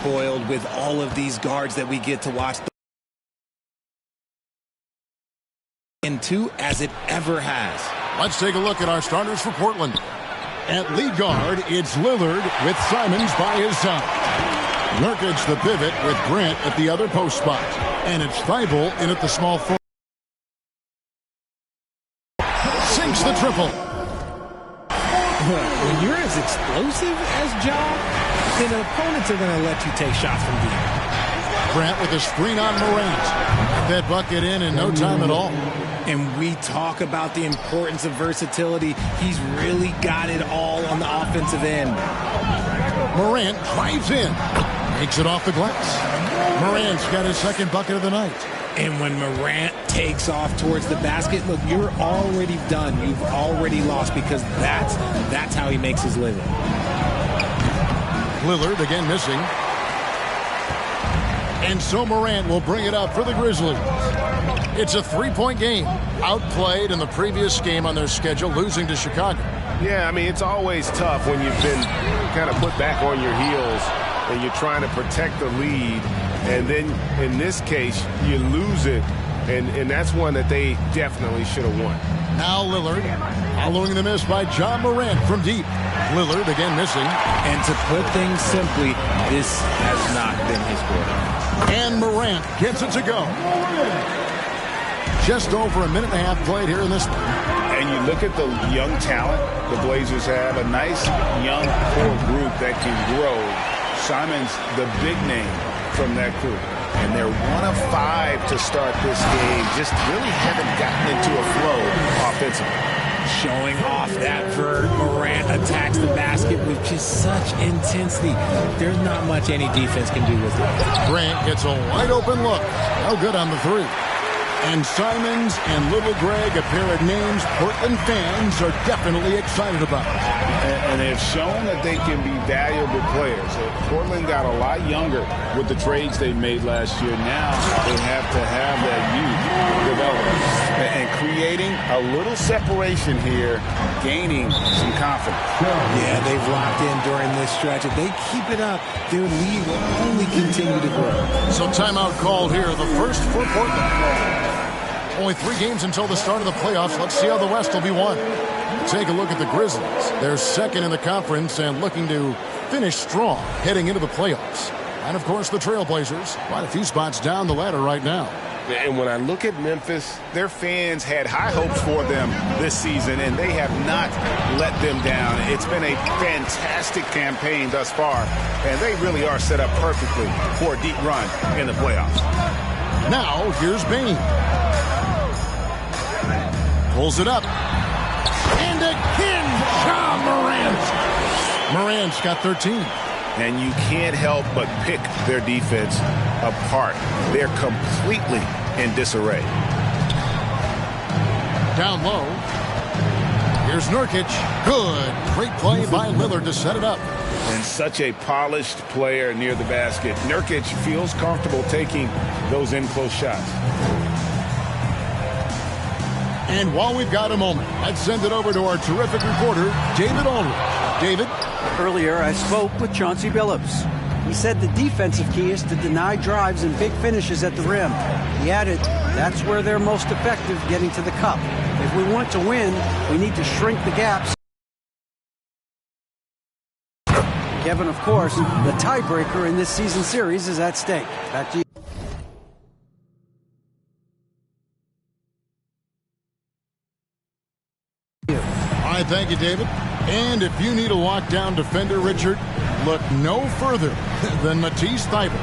spoiled with all of these guards that we get to watch into as it ever has. Let's take a look at our starters for Portland. At lead guard, it's Lillerd with Simons by his side. Nurkic the pivot with Grant at the other post spot. And it's Thibault in at the small forward. Sinks the triple. When you're as explosive as Ja, then opponents are going to let you take shots from deep. Grant with a screen on Morant. That bucket in no time at all. And we talk about the importance of versatility. He's really got it all on the offensive end. Morant drives in. Makes it off the glass. Morant's got his second bucket of the night. And when Morant takes off towards the basket, look, you're already done. You've already lost because that's how he makes his living. Lillerd again missing. And so Morant will bring it up for the Grizzlies. It's a three-point game. Outplayed in the previous game on their schedule, losing to Chicago. Yeah, I mean, it's always tough when you've been kind of put back on your heels and you're trying to protect the lead. And then in this case, you lose it. And that's one that they definitely should have won. Now Lillerd, following the miss by John Morant from deep. Lillerd again missing. And to put things simply, this has not been his quarter. And Morant gets it to go. Just over a minute and a half played here in this one. And you look at the young talent the Blazers have, a nice young core group that can grow. Simon's the big name from that group. And they're 1 of 5 to start this game. Just really haven't gotten into a flow offensively. Showing off that vert. Morant attacks the basket with just such intensity. There's not much any defense can do with it. Grant gets a wide open look. No good on the three. And Simons and Little Greg, a pair of names Portland fans are definitely excited about. And they've shown that they can be valuable players. Portland got a lot younger with the trades they made last year. Now they have to have that youth develop. And creating a little separation here, gaining some confidence. Yeah, they've locked in during this stretch. If they keep it up, their lead will only continue to grow. So timeout called here, the first for Portland. Only 3 games until the start of the playoffs. Let's see how the West will be won. Take a look at the Grizzlies. They're second in the conference and looking to finish strong heading into the playoffs. And, of course, the Trailblazers, quite a few spots down the ladder right now. And when I look at Memphis, their fans had high hopes for them this season, and they have not let them down. It's been a fantastic campaign thus far, and they really are set up perfectly for a deep run in the playoffs. Now, here's Bain. Pulls it up. And again, Ja Morant. Morant's got 13. And you can't help but pick their defense apart. They're completely in disarray. Down low. Here's Nurkic. Good. Great play by Lillerd to set it up. And such a polished player near the basket. Nurkic feels comfortable taking those in-close shots. And while we've got a moment, let's send it over to our terrific reporter, David Aldridge. David? Earlier, I spoke with Chauncey Billups. He said the defensive key is to deny drives and big finishes at the rim. He added, that's where they're most effective getting to the cup. If we want to win, we need to shrink the gaps. Kevin, of course, the tiebreaker in this season series is at stake. Back to you. All right, thank you, David. And if you need a lockdown defender, Richard, look no further than Matisse Thybulle.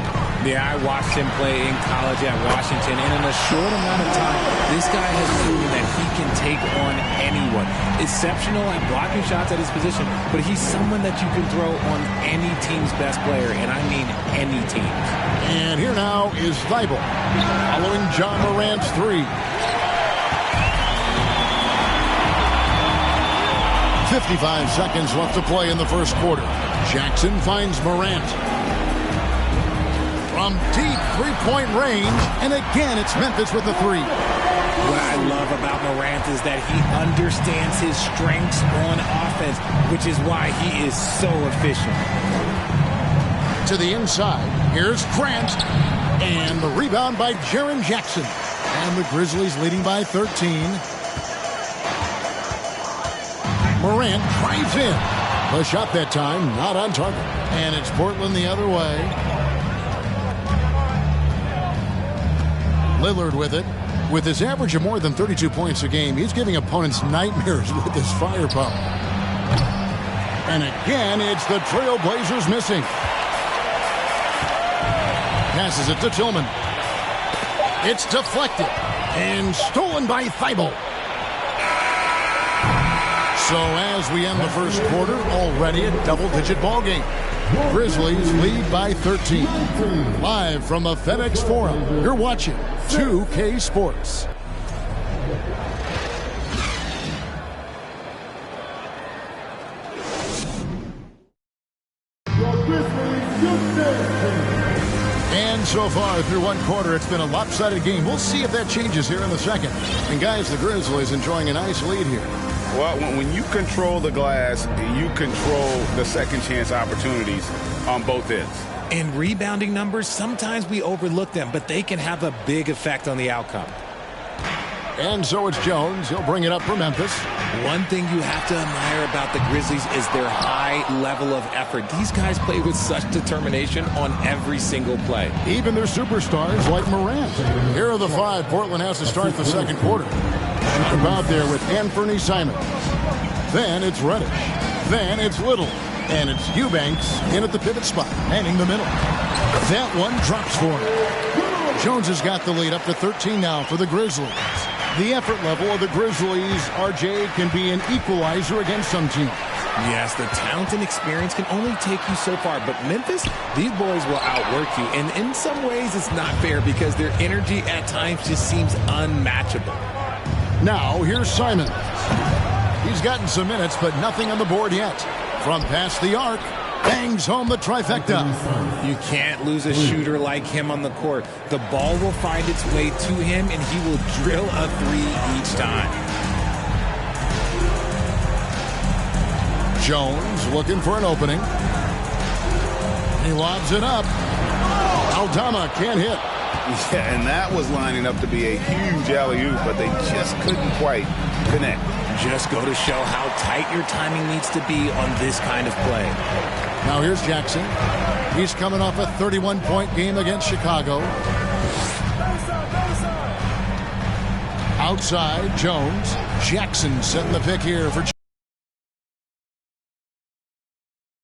Yeah, I watched him play in college at Washington, and in a short amount of time, this guy has proven that he can take on anyone. Exceptional at blocking shots at his position, but he's someone that you can throw on any team's best player, and I mean any team. And here now is Thybulle, following John Morant's three. 55 seconds left to play in the first quarter. Jackson finds Morant. From deep three-point range, and again it's Memphis with the three. What I love about Morant is that he understands his strengths on offense, which is why he is so efficient. To the inside. Here's Grant. And the rebound by Jaren Jackson. And the Grizzlies leading by 13. Morant drives in. The shot that time not on target. And it's Portland the other way. Lillerd with it. With his average of more than 32 points a game, he's giving opponents nightmares with his firepower. And again, it's the Trailblazers missing. Passes it to Tillman. It's deflected and stolen by Thibault. So as we end the first quarter, already a double-digit ball game. Grizzlies lead by 13. Live from the FedEx Forum, you're watching 2K Sports. And so far through one quarter, it's been a lopsided game. We'll see if that changes here in the second. And guys, the Grizzlies enjoying a nice lead here. Well, when you control the glass, you control the second chance opportunities on both ends. In rebounding numbers, sometimes we overlook them, but they can have a big effect on the outcome. And so it's Jones. He'll bring it up for Memphis. One thing you have to admire about the Grizzlies is their high level of effort. These guys play with such determination on every single play. Even their superstars like Morant. Here are the five Portland has to start the second quarter. About there with Anthony Simons. Then it's Reddish. Then it's Little. And it's Eubanks in at the pivot spot, manning the middle. That one drops for him. Jones has got the lead up to 13 now for the Grizzlies. The effort level of the Grizzlies, RJ, can be an equalizer against some teams. Yes, the talent and experience can only take you so far, but Memphis, these boys will outwork you. And in some ways, it's not fair because their energy at times just seems unmatchable. Now, here's Simons. He's gotten some minutes, but nothing on the board yet. From past the arc, bangs home the trifecta. You can't lose a shooter like him on the court. The ball will find its way to him, and he will drill a three each time. Jones looking for an opening. He lobs it up. Aldama can't hit. Yeah, and that was lining up to be a huge alley-oop, but they just couldn't quite connect. Just go to show how tight your timing needs to be on this kind of play. Now here's Jackson. He's coming off a 31-point game against Chicago. Outside, Jones. Jackson setting the pick here for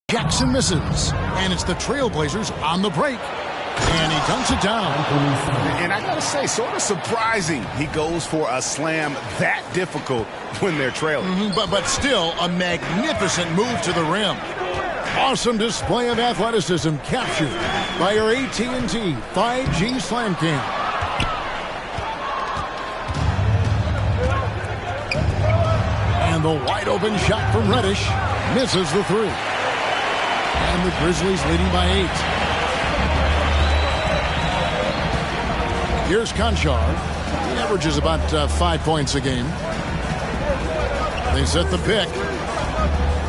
Jackson misses. And it's the Trailblazers on the break. And he dunks it down. And I got to say, sort of surprising he goes for a slam that difficult when they're trailing. But still a magnificent move to the rim. Awesome display of athleticism captured by our AT&T 5G Slam Cam. And the wide open shot from Reddish misses the three. And the Grizzlies leading by 8. Here's Conchar. He averages about 5 points a game. They set the pick.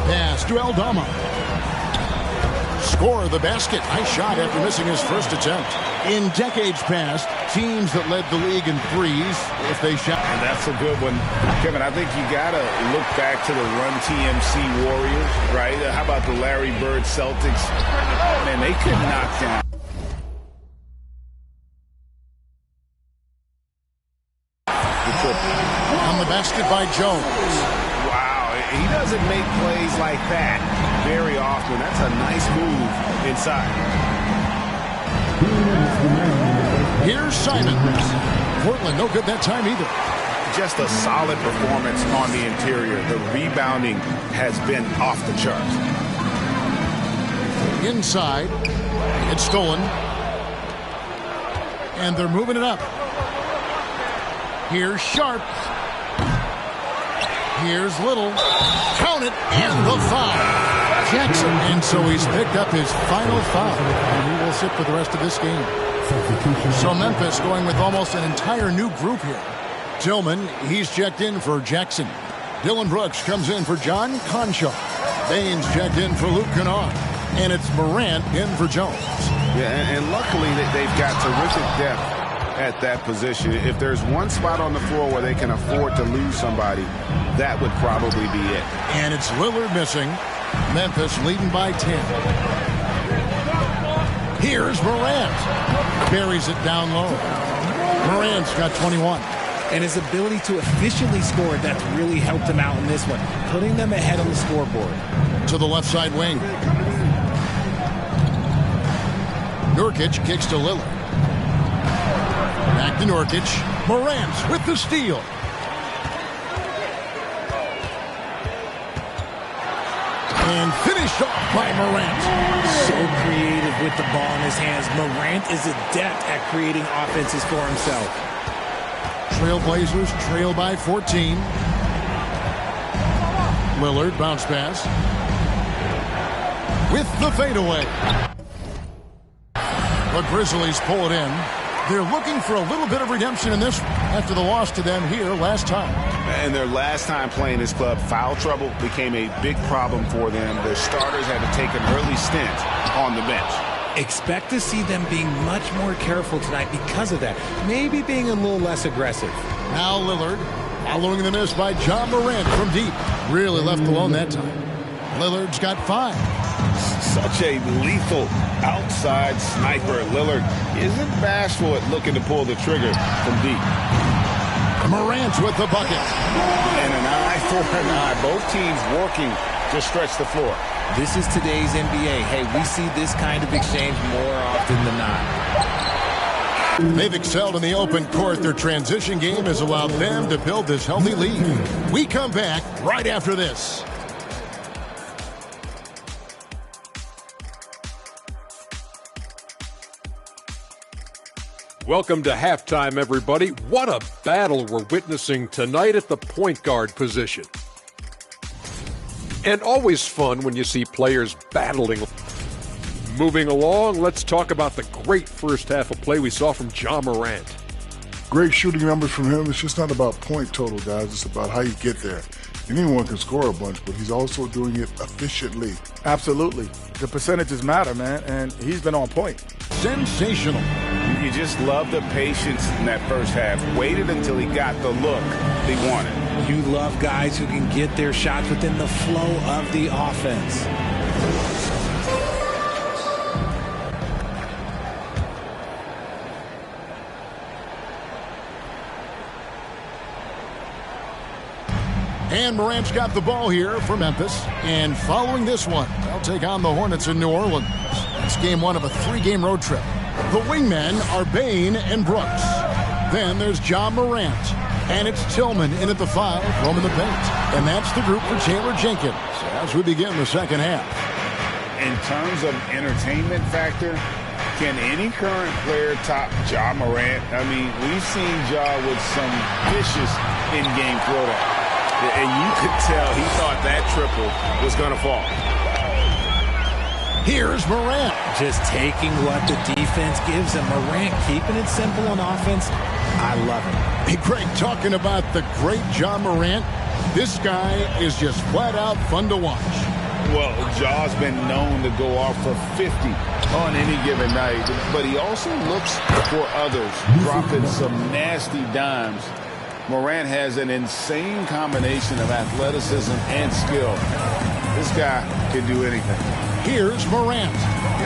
Pass to Aldama. Score the basket. Nice shot after missing his first attempt. In decades past, teams that led the league in threes, if they shot. And that's a good one. Kevin, I think you got to look back to the Run TMC Warriors, right? How about the Larry Bird Celtics? Man, they could knock down. On the basket by Jones. Wow, he doesn't make plays like that very often. That's a nice move inside. Here's Simons. Portland, no good that time either. Just a solid performance on the interior. The rebounding has been off the charts. Inside, it's stolen. And they're moving it up. Here's Sharp. Here's Little. Count it, and the foul. Jackson, and so he's picked up his final foul. And he will sit for the rest of this game. So Memphis going with almost an entire new group here. Tillman, he's checked in for Jackson. Dylan Brooks comes in for John Conchar. Baines checked in for Luke Kennard. And it's Morant in for Jones. Yeah, and luckily they've got terrific depth at that position. If there's one spot on the floor where they can afford to lose somebody, that would probably be it. And it's Lillerd missing. Memphis leading by 10. Here's Morant. Buries it down low. Morant's got 21. And his ability to efficiently score, that's really helped him out in this one, putting them ahead on the scoreboard. To the left side wing. Nurkic kicks to Lillerd. Back to Nurkic. Morant with the steal. And finished off by Morant. So creative with the ball in his hands. Morant is adept at creating offenses for himself. Trailblazers trail by 14. Lillerd bounce pass. With the fadeaway. The Grizzlies pull it in. They're looking for a little bit of redemption in this after the loss to them here last time. And their last time playing this club, foul trouble became a big problem for them. Their starters had to take an early stint on the bench. Expect to see them being much more careful tonight because of that. Maybe being a little less aggressive. Now Lillerd following the miss by John Morant from deep. Really left alone that time. Lillard's got 5. Such a lethal outside sniper. Lillerd isn't bashful at looking to pull the trigger from deep. Morant with the bucket. And an eye for an eye. Both teams working to stretch the floor. This is today's NBA. Hey, we see this kind of exchange more often than not. They've excelled in the open court. Their transition game has allowed them to build this healthy lead. We come back right after this. Welcome to halftime, everybody. What a battle we're witnessing tonight at the point guard position. And always fun when you see players battling. Moving along, let's talk about the great first half of play we saw from Ja Morant. Great shooting numbers from him. It's just not about point total, guys. It's about how you get there. Anyone can score a bunch, but he's also doing it efficiently. Absolutely. The percentages matter, man, and he's been on point. Sensational. You just love the patience in that first half. Waited until he got the look he wanted. You love guys who can get their shots within the flow of the offense. And Morant's got the ball here for Memphis. And following this one, they'll take on the Hornets in New Orleans. It's game 1 of a 3-game road trip. The wingmen are Bane and Brooks. Then there's Ja Morant. And it's Tillman in at the 5, roaming the paint. And that's the group for Taylor Jenkins as we begin the second half. In terms of entertainment factor, can any current player top Ja Morant? I mean, we've seen Ja with some vicious in-game throwdown. And you could tell he thought that triple was going to fall. Here's Morant. Just taking what the defense gives him. Morant keeping it simple on offense. I love it. Hey, Greg, talking about the great Ja Morant, this guy is just flat out fun to watch. Well, Ja's been known to go off for 50 on any given night, but he also looks for others, dropping some nasty dimes. Morant has an insane combination of athleticism and skill. This guy can do anything. Here's Morant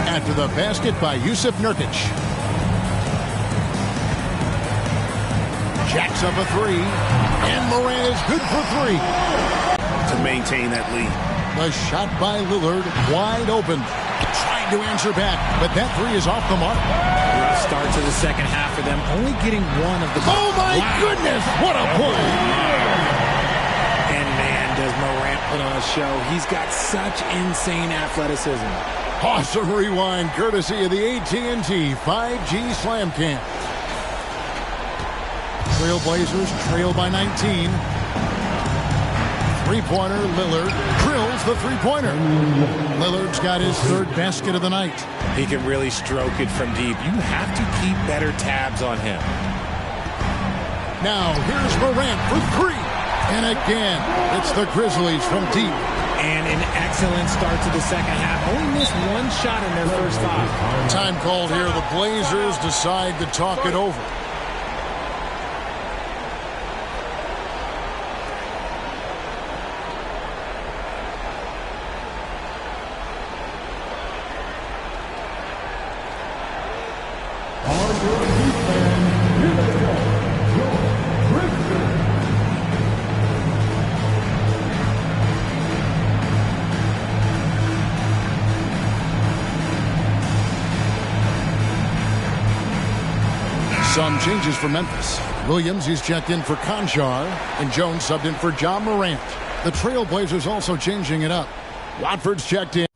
after the basket by Yusuf Nurkic. Jacks up a 3, and Morant is good for 3. To maintain that lead. The shot by Lillerd, wide open. Trying to answer back, but that 3 is off the mark. Rough start to the second half for them, only getting 1 of the... Oh my goodness, what a play! And man, does Morant put on a show. He's got such insane athleticism. Awesome rewind, courtesy of the AT&T 5G Slam Cam. Trailblazers trail by 19. Three-pointer, Lillerd drills the three-pointer. Lillard's got his 3rd basket of the night. He can really stroke it from deep. You have to keep better tabs on him. Now, here's Morant for 3. And again, it's the Grizzlies from deep. And an excellent start to the second half. Only missed one shot in their first 5. Time called here. The Blazers decide to talk it over. Some changes for Memphis. Williams, he's checked in for Conchar, and Jones subbed in for John Morant. The Trailblazers also changing it up. Watford's checked in.